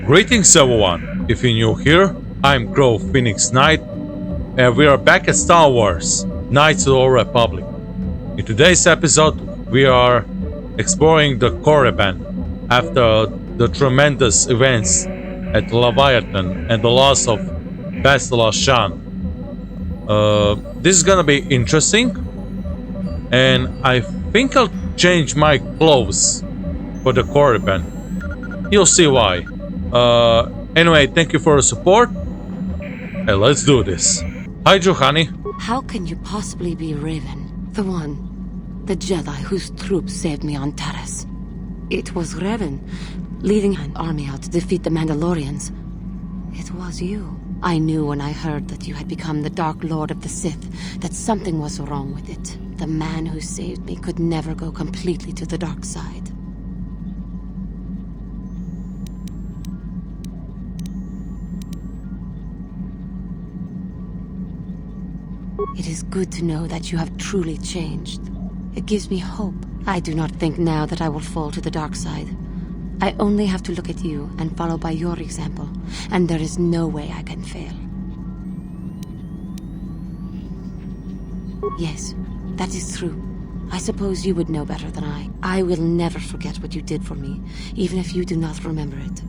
Greetings everyone, if you're new here, I'm CroFenix Knight, and we are back at Star Wars, Knights of the Old Republic. In today's episode, we are exploring the Korriban after the tremendous events at Leviathan and the loss of Bastila Shan. This is gonna be interesting, and I think I'll change my clothes for the Korriban. You'll see why. Anyway, thank you for the support. Hey, let's do this. Hi, Juhani. How can you possibly be Revan? The Jedi whose troops saved me on Taris. It was Revan, leading an army out to defeat the Mandalorians. It was you. I knew when I heard that you had become the Dark Lord of the Sith, that something was wrong with it. The man who saved me could never go completely to the dark side. It is good to know that you have truly changed. It gives me hope. I do not think now that I will fall to the dark side. I only have to look at you and follow by your example, and there is no way I can fail. Yes, that is true. I suppose you would know better than I. I will never forget what you did for me, even if you do not remember it.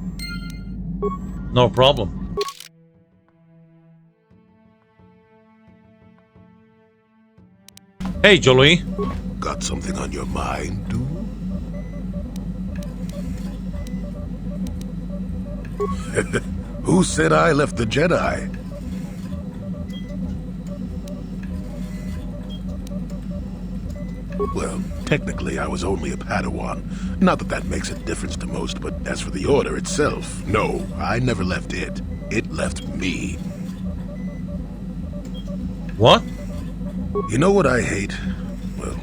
No problem. Hey, Jolie. Got something on your mind, dude? Who said I left the Jedi? Well, technically I was only a Padawan. Not that that makes a difference to most, but as for the Order itself, no, I never left it. It left me. What? You know what I hate? Well,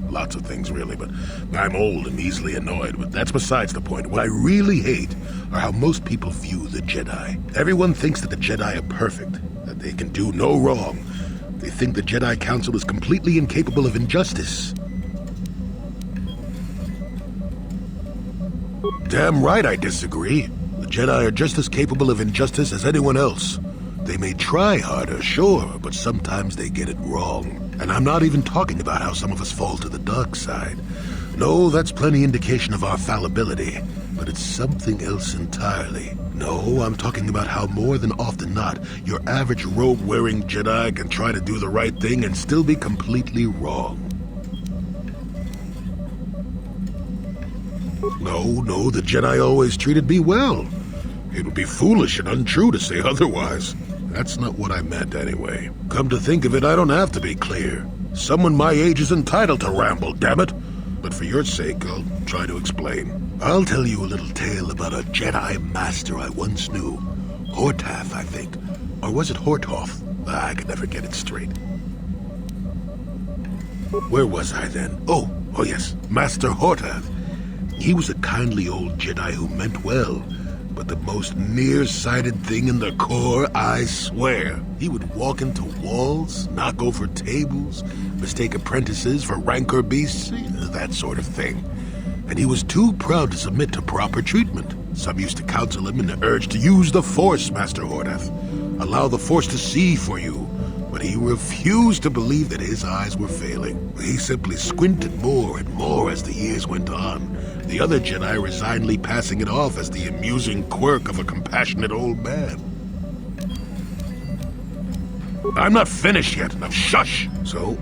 lots of things really, but I'm old and easily annoyed, but that's besides the point. What I really hate are how most people view the Jedi. Everyone thinks that the Jedi are perfect, that they can do no wrong. They think the Jedi Council is completely incapable of injustice. Damn right I disagree. The Jedi are just as capable of injustice as anyone else. They may try harder, sure, but sometimes they get it wrong. And I'm not even talking about how some of us fall to the dark side. No, that's plenty indication of our fallibility, but it's something else entirely. No, I'm talking about how more than often not, your average robe-wearing Jedi can try to do the right thing and still be completely wrong. No, the Jedi always treated me well. It would be foolish and untrue to say otherwise. That's not what I meant anyway. Come to think of it, I don't have to be clear. Someone my age is entitled to ramble, damn it. But for your sake, I'll try to explain. I'll tell you a little tale about a Jedi master I once knew. Hortath, I think. Or was it Hortoth? I could never get it straight. Where was I then? Oh yes, Master Hortath. He was a kindly old Jedi who meant well. But the most nearsighted thing in the Corps, I swear. He would walk into walls, knock over tables, mistake apprentices for rancor beasts, that sort of thing. And he was too proud to submit to proper treatment. Some used to counsel him in the urge to use the Force, Master Hortath. Allow the Force to see for you. But he refused to believe that his eyes were failing. He simply squinted more and more as the years went on. The other Jedi resignedly passing it off as the amusing quirk of a compassionate old man. I'm not finished yet. Now shush! So,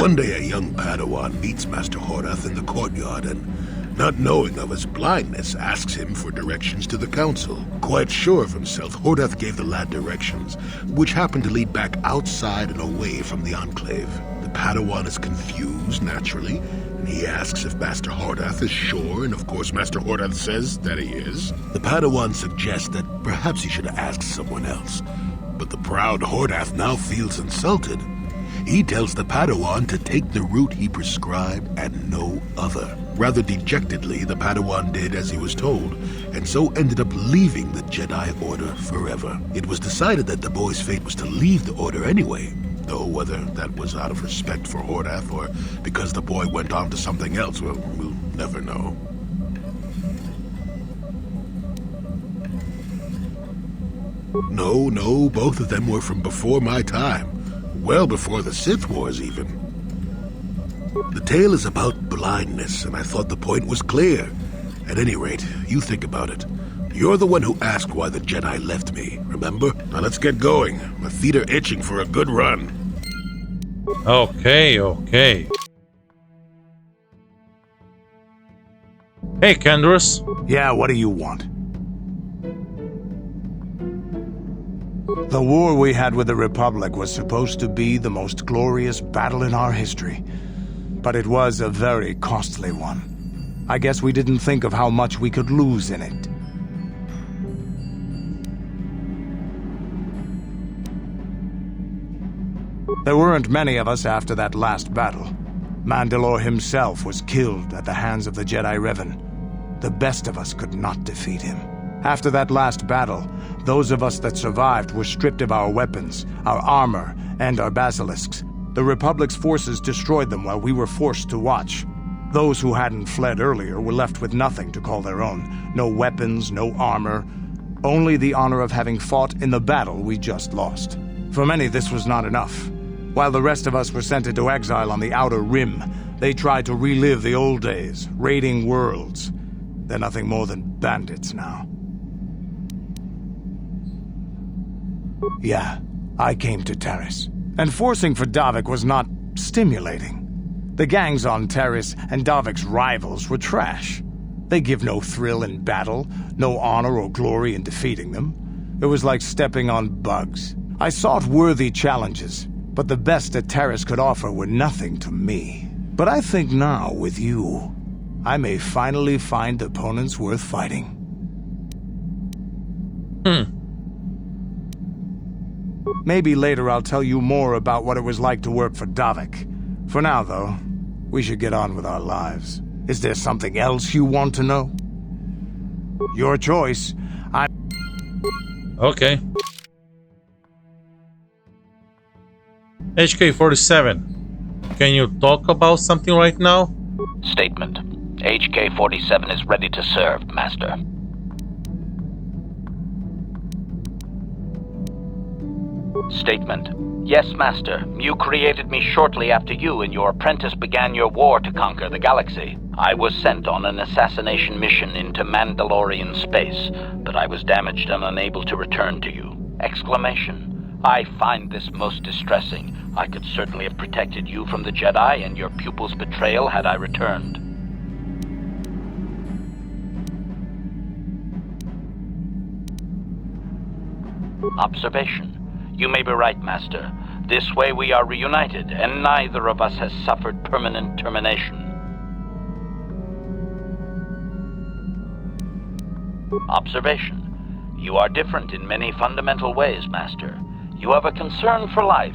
one day a young Padawan meets Master Hortath in the courtyard and, not knowing of his blindness, asks him for directions to the council. Quite sure of himself, Hortath gave the lad directions, which happened to lead back outside and away from the Enclave. The Padawan is confused, naturally, and he asks if Master Hortath is sure, and of course Master Hortath says that he is. The Padawan suggests that perhaps he should ask someone else, but the proud Hortath now feels insulted. He tells the Padawan to take the route he prescribed and no other. Rather dejectedly, the Padawan did as he was told, and so ended up leaving the Jedi Order forever. It was decided that the boy's fate was to leave the Order anyway, though whether that was out of respect for Hortath or because the boy went on to something else, well, we'll never know. No, both of them were from before my time. Well before the Sith Wars, even. The tale is about blindness, and I thought the point was clear. At any rate, you think about it. You're the one who asked why the Jedi left me, remember? Now let's get going. My feet are itching for a good run. Okay. Hey, Kendrus. Yeah, what do you want? The war we had with the Republic was supposed to be the most glorious battle in our history. But it was a very costly one. I guess we didn't think of how much we could lose in it. There weren't many of us after that last battle. Mandalore himself was killed at the hands of the Jedi Revan. The best of us could not defeat him. After that last battle, those of us that survived were stripped of our weapons, our armor, and our basilisks. The Republic's forces destroyed them while we were forced to watch. Those who hadn't fled earlier were left with nothing to call their own. No weapons, no armor. Only the honor of having fought in the battle we just lost. For many, this was not enough. While the rest of us were sent into exile on the Outer Rim, they tried to relive the old days, raiding worlds. They're nothing more than bandits now. Yeah, I came to Taris. And forcing for Davik was not stimulating. The gangs on Taris and Davik's rivals were trash. They give no thrill in battle, no honor or glory in defeating them. It was like stepping on bugs. I sought worthy challenges, but the best that Taris could offer were nothing to me. But I think now, with you, I may finally find opponents worth fighting. Maybe later I'll tell you more about what it was like to work for Davik. For now, though, we should get on with our lives. Is there something else you want to know? Your choice. Okay. HK-47. Can you talk about something right now? Statement. HK-47 is ready to serve, Master. Statement. Yes, Master. You created me shortly after you and your apprentice began your war to conquer the galaxy. I was sent on an assassination mission into Mandalorian space, but I was damaged and unable to return to you. Exclamation. I find this most distressing. I could certainly have protected you from the Jedi and your pupil's betrayal had I returned. Observation. You may be right, Master. This way we are reunited, and neither of us has suffered permanent termination. Observation. You are different in many fundamental ways, Master. You have a concern for life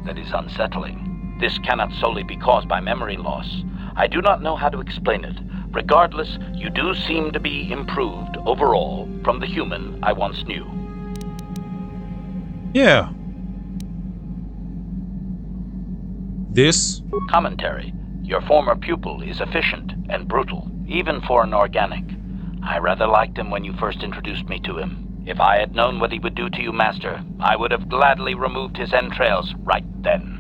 that is unsettling. This cannot solely be caused by memory loss. I do not know how to explain it. Regardless, you do seem to be improved overall from the human I once knew. Yeah. This? Commentary. Your former pupil is efficient and brutal, even for an organic. I rather liked him when you first introduced me to him. If I had known what he would do to you, Master, I would have gladly removed his entrails right then.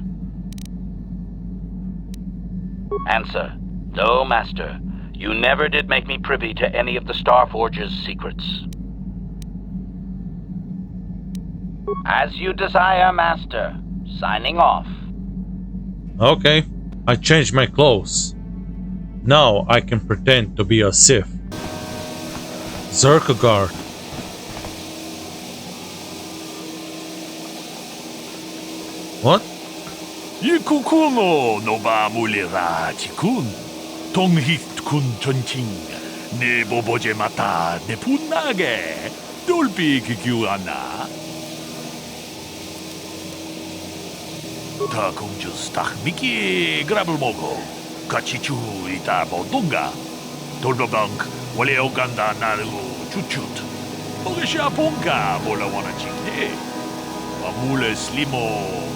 Answer. No, Master. You never did make me privy to any of the Starforge's secrets. As you desire, Master. Signing off. Okay. I changed my clothes. Now I can pretend to be a Sith. Zerkagard. What? Ikukuno noba mulera tikun. Tonghit kun chonching. Ne boboje mata ne punage. Dolpi kikiuana. Ta kunjus tak miki grabel mogo. Kachichu ita bodunga. Tolbabank wale oganda naru chuchut. Ogesha ponka bola wana chikne. Mule slimo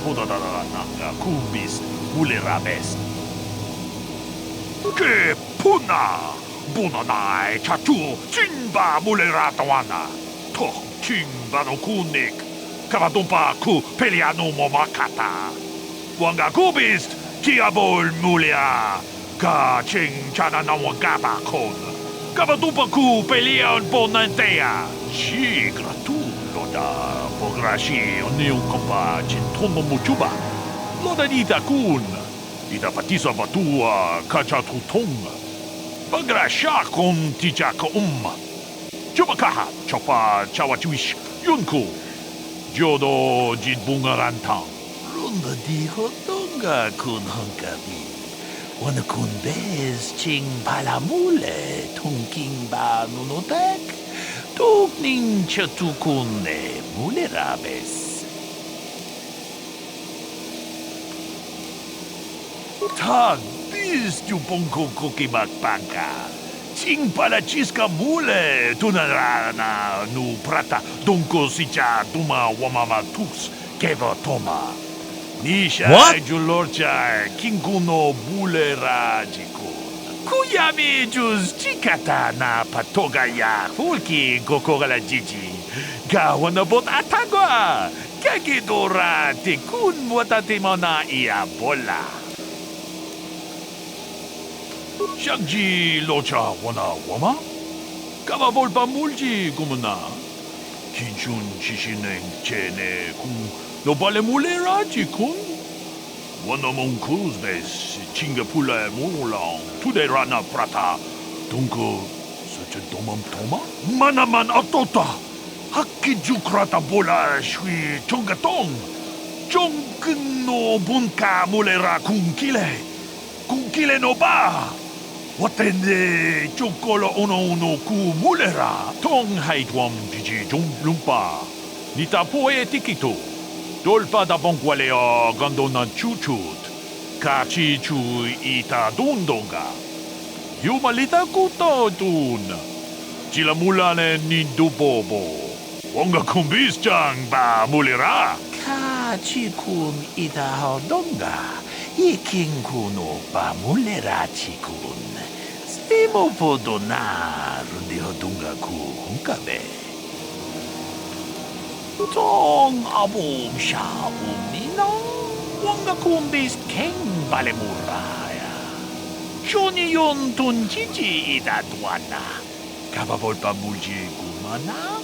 podadara nanga kumbis mule rabes. Ke puna bunanai chatu chinba mule ratawana. to king bano kunik. Kavatumpa ku pelianu momakata. Wanga kubist kiabol mulia. Ka ching chana na wangaba kon. Kavatumpa ku pelian bonantea. Chi gratu loda. Pograshi onion kompa chintomo muchuba. Loda dita kun. Ida patisa batua kacha tutonga. Pagrasha kon tijaka Chupakaha chopa chawachuish yunku. Jodo jitbungarantang. Runda di hotonga kun honkabi. Wana kun bez ching palamule tongking ba nunotek. Tukning chatukune mulerabes. Tag bis tu ponko kokimak banka. Ching pala chiska mule tunarana nu prata donko sicha duma wamama tus keva toma. Nisha What? julorcha kinkuno bule rajikun. Kuyami juz chikata na patoga ya hulki gokogala jiji. Gawana bot atagwa. Kagidora tikun watatimona ia bola. Shagji locha wana wama? Kava volpa mulji kumuna. Kinchun chishineng chene kun no bale muleraji kun. Wana monkuz bes chinga pula mulang tude rana prata. Tunko such a domam toma? Manaman atota. Hakki jukrata bola shui chongatong. Chongkin no bunka mulera kunkile. Kunkile no ba. Watende chokolo uno ku mulera. Tong haitwam jiji jong lumpa. Nita poe tikito. Dolpa da bonkwalea gandona chuchut. Kachi chu ita dundonga. Yumalita kuto dun. Chila mulane nindu bobo. Wonga kumbis chang ba mulera. Kachi kun ita hodonga. Iking kuno ba mulera chikun. Stimo podona rundi hodunga ku hunkabe. Tong abom sha umnino. Wanga kumbis keng balemuraya. Shoni yon tun chichi ida duana. Kababol pa mulji kumana.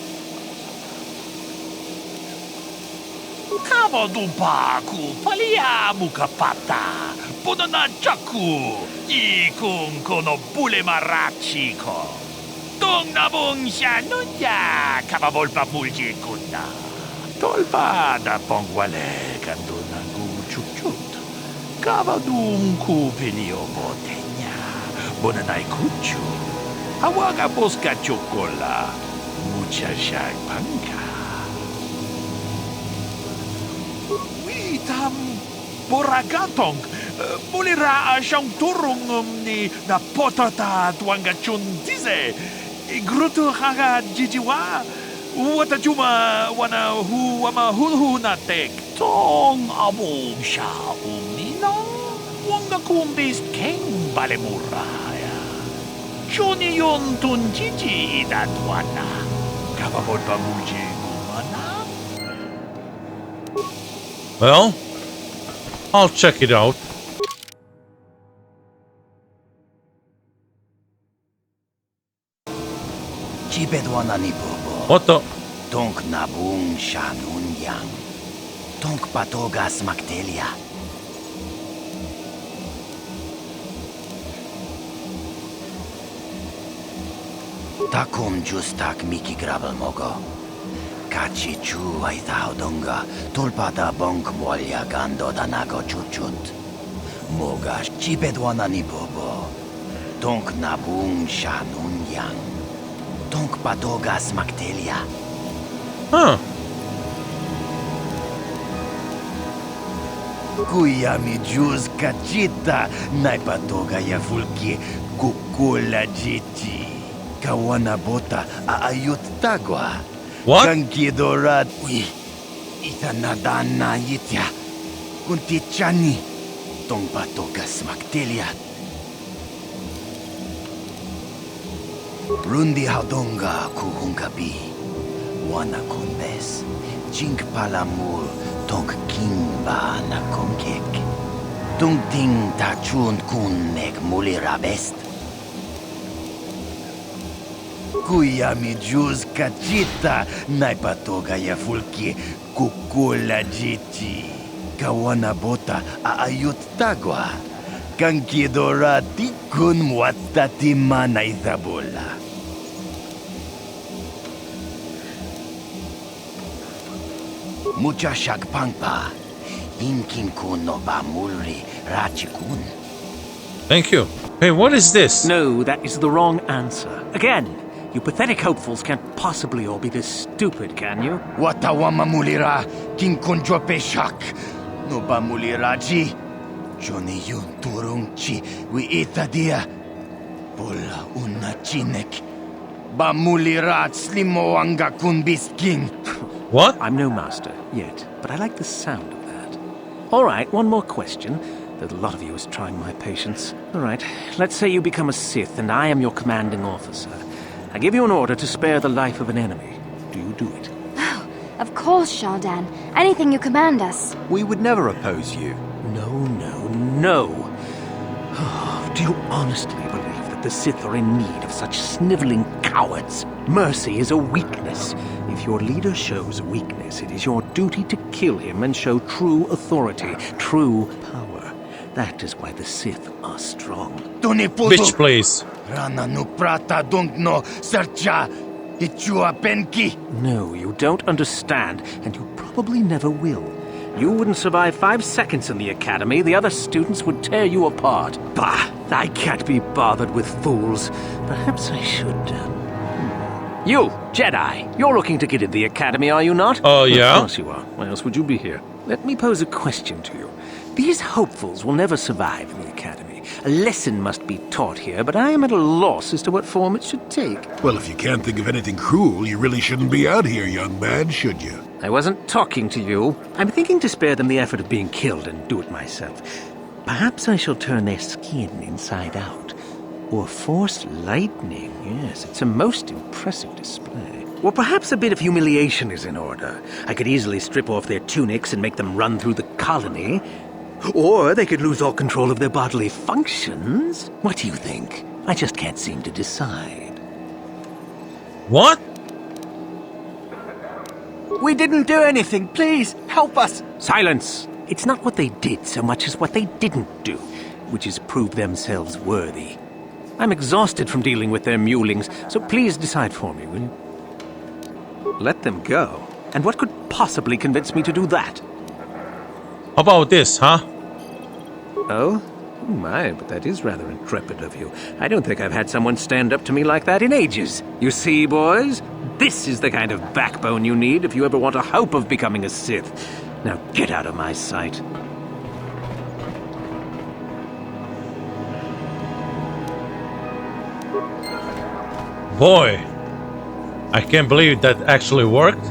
Kabadumpa ku palia mukapata. Podana chaku. Ikung kono bule marachi ko. Tong nabong siya nunya. Kababol pa mulji kuna. Tolpa da pongwale kanduna ku chukchut. Kabadum ku pilio botenya. Bonanay kuchu. Hawaga boska chokola. Mucha siya pangka. Witam boragatong. Mulira siyang turong ni na potata tuanga chun dize. Gruto haga jijiwa. Wata juma wana hu wama hulhu na tek. Tong abong siya umnina. Wanga kumbis keng balemuraya. Chuni yon tun jiji idatwana. Kababol pa muji kumana. Well, I'll check it out. Chibedwana ni bobo. What the? Tonk nabung shanun yang. Tonk patogas maktelia. Takum justak miki grabel mogo. Kachi chu ay taudonga. Tulpada bonk molya gando danago chuchut. Mogash chibedwana ni bobo. Tonk nabung shanun yang. Tonk patogas maktelia. Huh. Kuya mi juz kachita naipatoga ya fulki kukula jiti. Kawana bota aayut tagwa. What? Kankidorat. Uy, itanadana yitya. Kuntichani. Tong patogas maktelia. Rundi hadonga kuhungkabi. wana kondes. Jink palamul tonk kimba na konkek. Tung ting ta chun kun nek mulirabest. Kuya mi juz kachita naipatoga ya fulki kukula jichi. Kawana bota aayut tagwa. Kankidora tikun muatati mana izabola. Mucha shakpangpa. Inkin kun no ba mulri rachikun. Thank you. Hey, what is this? No, that is the wrong answer. Again, you pathetic hopefuls can't possibly all be this stupid, can you? Watawama mulira kinkun jope shak. No ba muliraji. Johnny yun turungchi wi itadia. Pola una chinek. Ba mulirat slimo anga kun bisking. What? I'm no master, yet, but I like the sound of that. All right, one more question. Though a lot of you is trying my patience. All right, let's say you become a Sith and I am your commanding officer. I give you an order to spare the life of an enemy. Do you do it? Oh, of course, Shardan. Anything you command us. We would never oppose you. No. Oh, do you honestly believe that the Sith are in need of such sniveling cowards? Mercy is a weakness. If your leader shows a weakness, it is your duty to kill him and show true authority, true power. That is why the Sith are strong. Bitch, please. Rana no prata don't no sercha. Ichua penki. No, you don't understand, and you probably never will. You wouldn't survive 5 seconds in the academy. The other students would tear you apart. Bah! I can't be bothered with fools. Perhaps I should, You, Jedi, you're looking to get in the academy, are you not? Oh, yeah? Of course you are. Why else would you be here? Let me pose a question to you. These hopefuls will never survive in the academy. A lesson must be taught here, but I am at a loss as to what form it should take. Well, if you can't think of anything cruel, you really shouldn't be out here, young man, should you? I wasn't talking to you. I'm thinking to spare them the effort of being killed and do it myself. Perhaps I shall turn their skin inside out. Or force lightning. Yes, it's a most impressive display. Or perhaps a bit of humiliation is in order. I could easily strip off their tunics and make them run through the colony. Or they could lose all control of their bodily functions. What do you think? I just can't seem to decide. What? We didn't do anything. Please, help us. Silence! It's not what they did so much as what they didn't do, which is prove themselves worthy. I'm exhausted from dealing with their mulings, so please decide for me, will you? Let them go. And what could possibly convince me to do that? How about this, huh? Oh? Oh my, but that is rather intrepid of you. I don't think I've had someone stand up to me like that in ages. You see, boys? This is the kind of backbone you need if you ever want a hope of becoming a Sith. Now get out of my sight. Boy, I can't believe that actually worked.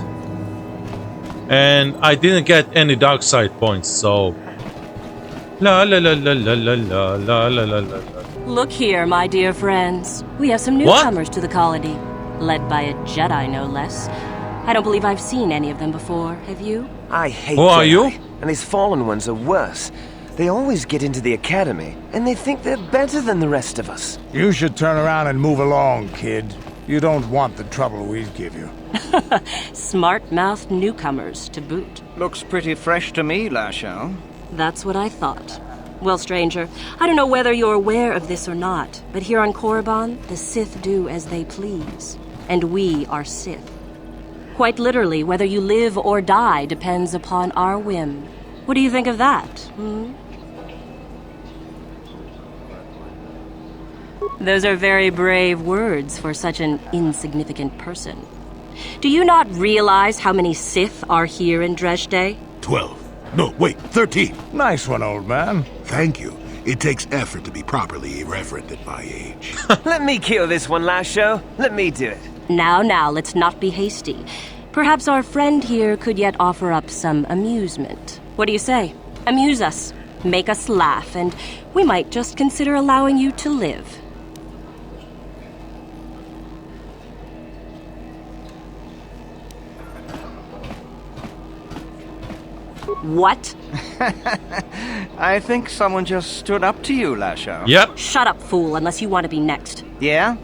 And I didn't get any dark side points, so... La la la la la la la la la la la. Look here, my dear friends. We have some newcomers to the colony, led by a Jedi, no less. I don't believe I've seen any of them before, have you? I hate Who are you? And these fallen ones are worse. They always get into the academy, and they think they're better than the rest of us. You should turn around and move along, kid. You don't want the trouble we'd give you. Smart-mouthed newcomers, to boot. Looks pretty fresh to me, Lashao. That's what I thought. Well, stranger, I don't know whether you're aware of this or not, but here on Korriban, the Sith do as they please. And we are Sith. Quite literally, whether you live or die depends upon our whim. What do you think of that, Those are very brave words for such an insignificant person. Do you not realize how many Sith are here in Dresde? 12. No, wait, 13. Nice one, old man. Thank you. It takes effort to be properly irreverent at my age. Let me kill this one, Lasho. Let me do it. Now, let's not be hasty. Perhaps our friend here could yet offer up some amusement. What do you say? Amuse us, make us laugh, and we might just consider allowing you to live. What? I think someone just stood up to you, Lasho. Yep. Shut up, fool, unless you want to be next. Yeah?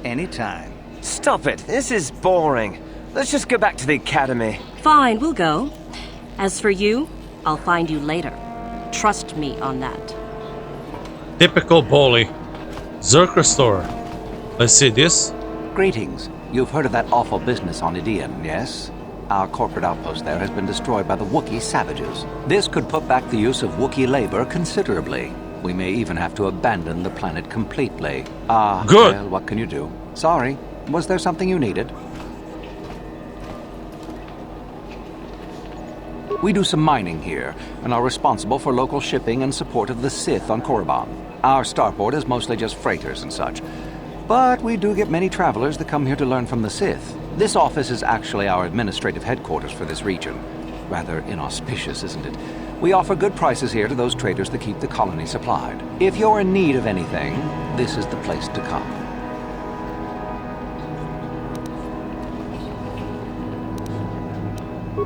Anytime. Stop it. This is boring. Let's just go back to the academy. Fine, we'll go. As for you, I'll find you later. Trust me on that. Typical bully. Zerk Restorer. Let's see this. Greetings. You've heard of that awful business on Idian, yes? Our corporate outpost there has been destroyed by the Wookiee savages. This could put back the use of Wookiee labor considerably. We may even have to abandon the planet completely. Good. Well, what can you do? Sorry. Was there something you needed? We do some mining here, and are responsible for local shipping and support of the Sith on Korriban. Our starport is mostly just freighters and such. But we do get many travelers that come here to learn from the Sith. This office is actually our administrative headquarters for this region. Rather inauspicious, isn't it? We offer good prices here to those traders that keep the colony supplied. If you're in need of anything, this is the place to come.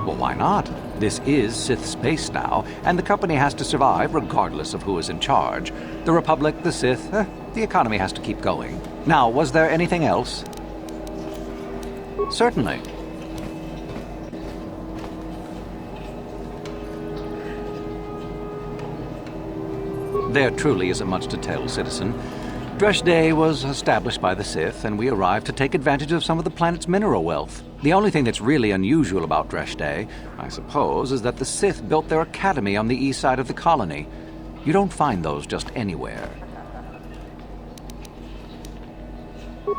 Well, why not? This is Sith space now, and the company has to survive regardless of who is in charge. The Republic, the Sith, the economy has to keep going. Now, was there anything else? Certainly. There truly isn't much to tell, citizen. Dresh Day was established by the Sith, and we arrived to take advantage of some of the planet's mineral wealth. The only thing that's really unusual about Dresh Day, I suppose, is that the Sith built their academy on the east side of the colony. You don't find those just anywhere.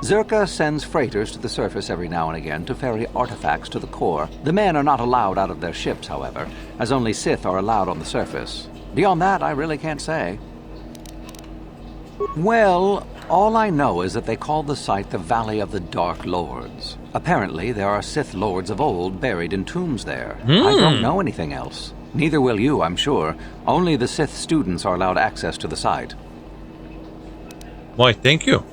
Zerka sends freighters to the surface every now and again to ferry artifacts to the core. The men are not allowed out of their ships, however, as only Sith are allowed on the surface. Beyond that, I really can't say. Well, all I know is that they call the site the Valley of the Dark Lords. Apparently, there are Sith lords of old buried in tombs there. I don't know anything else. Neither will you, I'm sure. Only the Sith students are allowed access to the site. Why, thank you.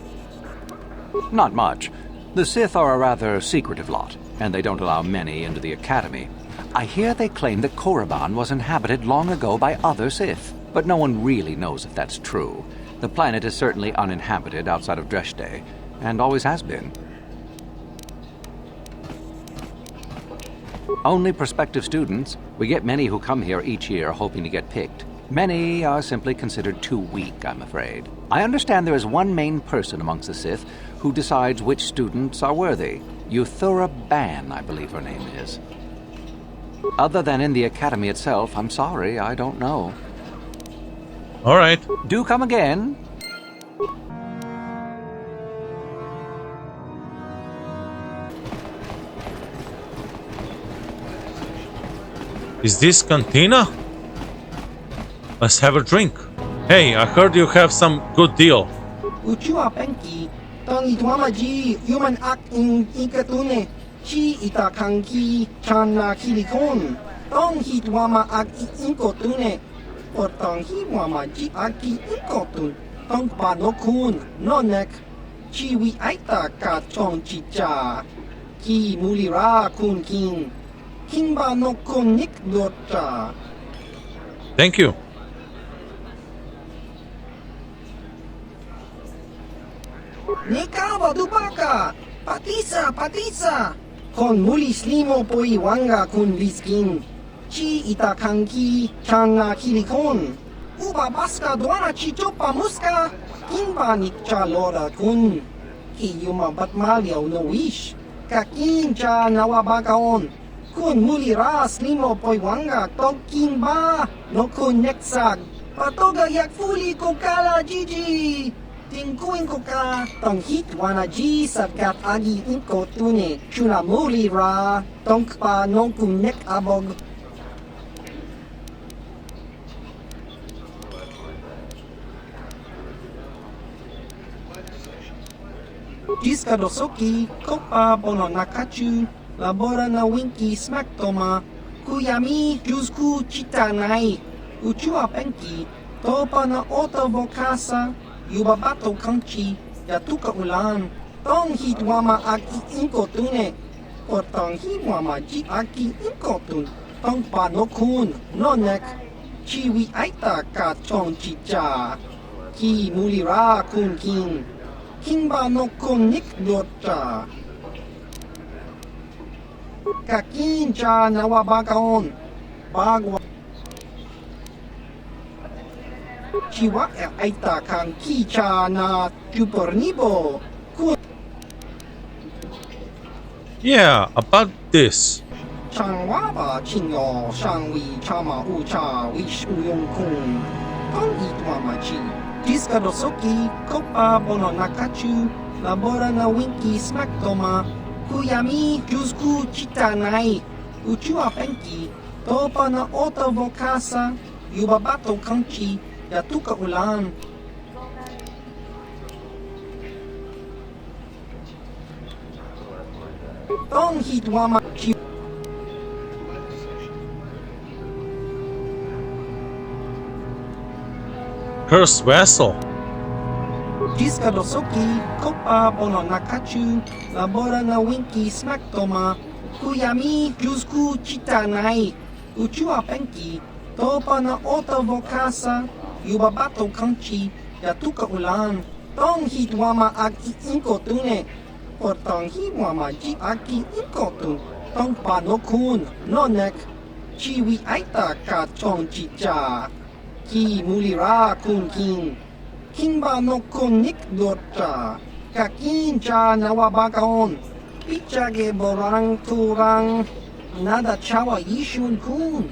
Not much. The Sith are a rather secretive lot, and they don't allow many into the academy. I hear they claim that Korriban was inhabited long ago by other Sith, but no one really knows if that's true. The planet is certainly uninhabited outside of Dresh Day, and always has been. Only prospective students. We get many who come here each year hoping to get picked. Many are simply considered too weak, I'm afraid. I understand there is one main person amongst the Sith who decides which students are worthy. Euthura Ban, I believe her name is. Other than in the academy itself, I'm sorry, I don't know. All right. Do come again. Is this cantina? Let's have a drink. Hey, I heard you have some good deal. Uchua penki, tong itwamaji, human act in ikatune, chi itakanki, chana kilikon, tong hitwama act inkotune, or tong hiwamaji aki inkotun, tong panokun, nonek, chi wi aita ka chong chicha, ki mulira kun king, kimba no kun nik dota. Thank you. Nikawa dubaka, patisa, kon muli slimo po iwanga kun liskin, chi itakanki changa kilikon, uba baska duana chichopa muska, kimba nikcha lora kun, kiyuma batmalyaw no wish, kakin cha nawabakaon, kun muli ra slimo po iwanga tog kimba, no kun neksag, patoga yak fuli kokala jiji. Tingkuin ko ka, tong hitwana ji sarkat agi inko tune, chuna muli ra, tong pa nong kunek abog. Jiska dosoki, kopa bono nakachu, labora na winki smack toma, kuyami jusku chitanai, uchua penki, topa na oto bokasa, Yubabato kanchi, yatuka ulan, tong hitwama aki inkotune, or tong hiwama ji aki inkotun, Tong panokun, nonek, chiwi aita ka chong chicha, ki mulira kun king, king banokun nik dota. Kakin cha nawabagaon, bagwa. Chiwa aita kang kicha na chupornibo, kun. Yeah, about this. Changwaba chingo shangwi chama ucha wish uyong kun tong itwamachi diska dosoki kopa bono nakachu labora na winki smaktoma kuyami jusku chitanai uchua penki topa na ota vokasa yubabato kanchi yatuka ulan tong hitwamachi Cursed vessel. Jiska dosoki, kopa bono nakachu, labora na winki smaktoma, kuyami jusku chitanai, uchua penki, topa na ota vokasa, yubabato kanchi, yatuka ulan, tong hitwama aki inkotune, or tong hitwama ji aki inkotun, tong panokun, nonek, chiwi aita ka chong chicha. Ki mulira kun king, king ba no kun nik dota, kakin cha nawabagaon, picha ge borang turang, nada chawa yishun kun,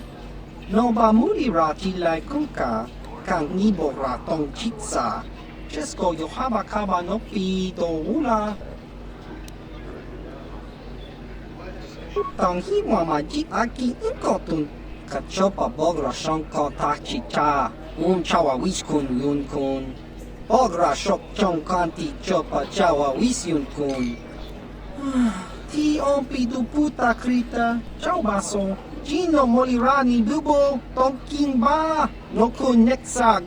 no ba mulira tilai kunka, kang nibora tong chitsa, chesko yohaba kaba no pi do ula. Tang hiwa majit aki inkotun, Kachopa bogra shonko tachicha, chawa wiskun yun kun. Bogra shok chong kanti chopa chawa wis yun kun. Ti ompi du puta krita, chow baso, chino molirani bubo, tonking ba, no kun neksag.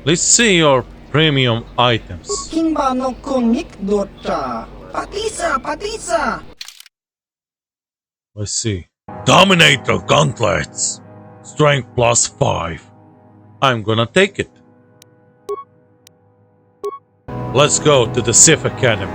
Let's see your premium items. Kimba no kun nik dota. Patisa! Let's see. Dominator gauntlets. Strength +5. I'm gonna take it. Let's go to the Sith Academy.